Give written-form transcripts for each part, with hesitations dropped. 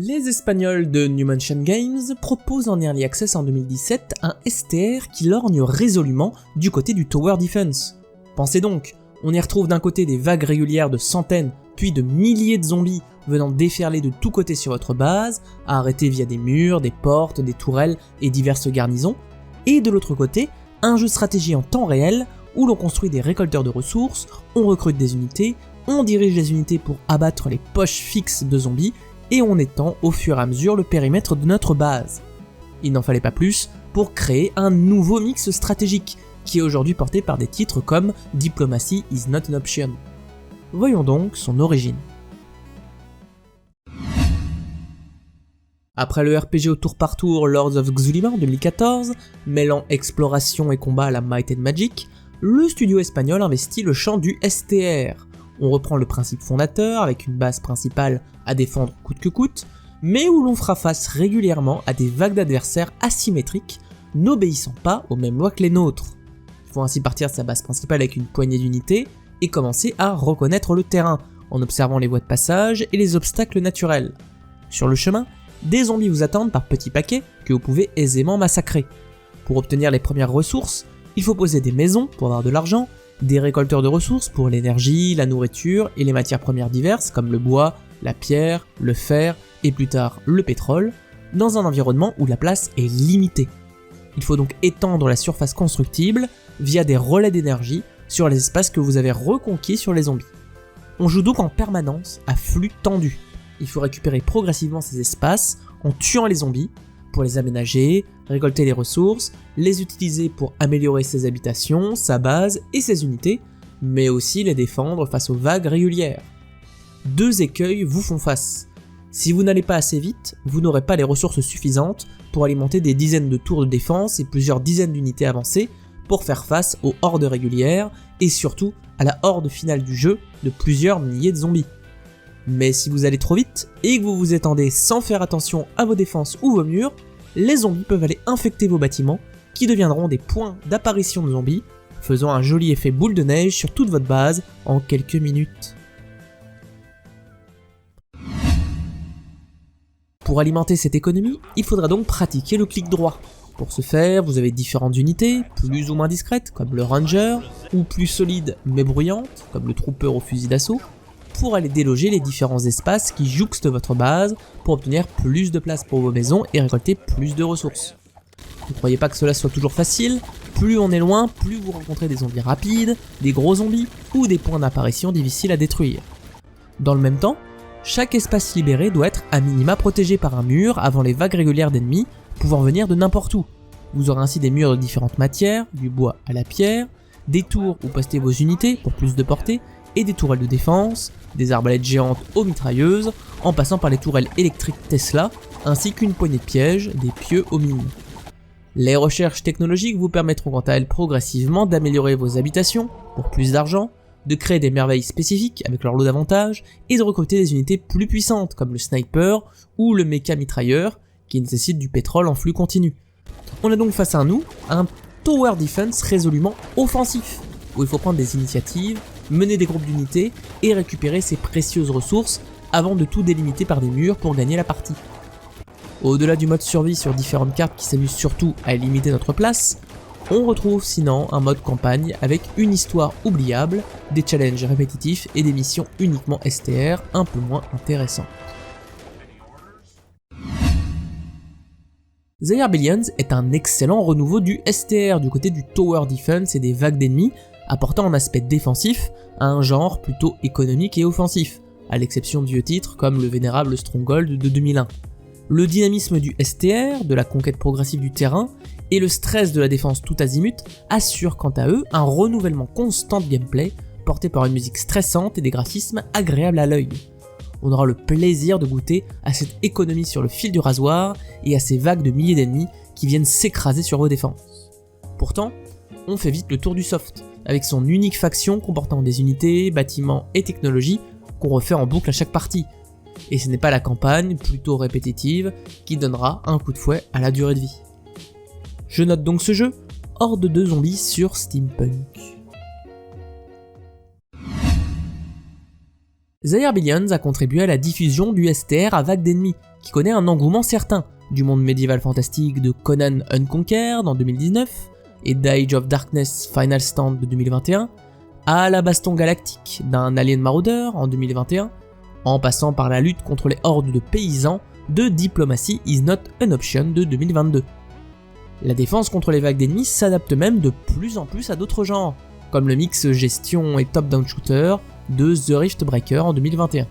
Les Espagnols de Numansion Games proposent en Early Access en 2017 un STR qui lorgne résolument du côté du Tower Defense. Pensez donc, on y retrouve d'un côté des vagues régulières de centaines puis de milliers de zombies venant déferler de tous côtés sur votre base, à arrêter via des murs, des portes, des tourelles et diverses garnisons, et de l'autre côté, un jeu stratégie en temps réel où l'on construit des récolteurs de ressources, on recrute des unités, on dirige les unités pour abattre les poches fixes de zombies, et on étend au fur et à mesure le périmètre de notre base. Il n'en fallait pas plus pour créer un nouveau mix stratégique, qui est aujourd'hui porté par des titres comme Diplomacy is not an option. Voyons donc son origine. Après le RPG au tour par tour Lords of Xulima en 2014, mêlant exploration et combat à la Might and Magic, le studio espagnol investit le champ du STR. On reprend le principe fondateur avec une base principale à défendre coûte que coûte, mais où l'on fera face régulièrement à des vagues d'adversaires asymétriques, n'obéissant pas aux mêmes lois que les nôtres. Il faut ainsi partir de sa base principale avec une poignée d'unités et commencer à reconnaître le terrain, en observant les voies de passage et les obstacles naturels. Sur le chemin, des zombies vous attendent par petits paquets que vous pouvez aisément massacrer. Pour obtenir les premières ressources, il faut poser des maisons pour avoir de l'argent, des récolteurs de ressources pour l'énergie, la nourriture et les matières premières diverses comme le bois, la pierre, le fer et plus tard le pétrole, dans un environnement où la place est limitée. Il faut donc étendre la surface constructible via des relais d'énergie sur les espaces que vous avez reconquis sur les zombies. On joue donc en permanence à flux tendu. Il faut récupérer progressivement ces espaces en tuant les zombies pour les aménager, récolter les ressources, les utiliser pour améliorer ses habitations, sa base et ses unités, mais aussi les défendre face aux vagues régulières. Deux écueils vous font face. Si vous n'allez pas assez vite, vous n'aurez pas les ressources suffisantes pour alimenter des dizaines de tours de défense et plusieurs dizaines d'unités avancées pour faire face aux hordes régulières et surtout à la horde finale du jeu de plusieurs milliers de zombies. Mais si vous allez trop vite et que vous vous étendez sans faire attention à vos défenses ou vos murs, les zombies peuvent aller infecter vos bâtiments qui deviendront des points d'apparition de zombies, faisant un joli effet boule de neige sur toute votre base en quelques minutes. Pour alimenter cette économie, il faudra donc pratiquer le clic droit. Pour ce faire, vous avez différentes unités, plus ou moins discrètes comme le Ranger, ou plus solides mais bruyantes comme le Trooper au fusil d'assaut, pour aller déloger les différents espaces qui jouxtent votre base pour obtenir plus de place pour vos maisons et récolter plus de ressources. Ne croyez pas que cela soit toujours facile, plus on est loin, plus vous rencontrez des zombies rapides, des gros zombies ou des points d'apparition difficiles à détruire. Dans le même temps, chaque espace libéré doit être à minima protégé par un mur avant les vagues régulières d'ennemis pouvant venir de n'importe où. Vous aurez ainsi des murs de différentes matières, du bois à la pierre, des tours où poster vos unités pour plus de portée, et des tourelles de défense, des arbalètes géantes aux mitrailleuses, en passant par les tourelles électriques Tesla, ainsi qu'une poignée de pièges, des pieux aux mines. Les recherches technologiques vous permettront quant à elles progressivement d'améliorer vos habitations pour plus d'argent, de créer des merveilles spécifiques avec leur lot d'avantages, et de recruter des unités plus puissantes comme le sniper ou le méca mitrailleur qui nécessite du pétrole en flux continu. On a donc face à nous un tower defense résolument offensif, où il faut prendre des initiatives, mener des groupes d'unités et récupérer ces précieuses ressources avant de tout délimiter par des murs pour gagner la partie. Au-delà du mode survie sur différentes cartes qui s'amusent surtout à limiter notre place, on retrouve sinon un mode campagne avec une histoire oubliable, des challenges répétitifs et des missions uniquement STR un peu moins intéressantes. The Arbellions est un excellent renouveau du STR du côté du Tower Defense et des vagues d'ennemis, apportant un aspect défensif à un genre plutôt économique et offensif, à l'exception de vieux titres comme le vénérable Stronghold de 2001. Le dynamisme du STR, de la conquête progressive du terrain, et le stress de la défense tout azimut assurent quant à eux un renouvellement constant de gameplay, porté par une musique stressante et des graphismes agréables à l'œil. On aura le plaisir de goûter à cette économie sur le fil du rasoir et à ces vagues de milliers d'ennemis qui viennent s'écraser sur vos défenses. Pourtant, on fait vite le tour du soft, avec son unique faction comportant des unités, bâtiments et technologies qu'on refait en boucle à chaque partie. Et ce n'est pas la campagne, plutôt répétitive, qui donnera un coup de fouet à la durée de vie. Je note donc ce jeu, Horde de zombies sur Steampunk. Zaire Billions a contribué à la diffusion du STR à vague d'ennemis, qui connaît un engouement certain, du monde médiéval fantastique de Conan Unconquered en 2019 et d'Age of Darkness Final Stand de 2021, à la baston galactique d'un alien maraudeur en 2021, en passant par la lutte contre les hordes de paysans de Diplomacy is not an option de 2022. La défense contre les vagues d'ennemis s'adapte même de plus en plus à d'autres genres, comme le mix gestion et top-down shooter de The Riftbreaker en 2021.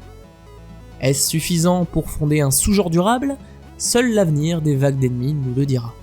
Est-ce suffisant pour fonder un sous-genre durable ? Seul l'avenir des vagues d'ennemis nous le dira.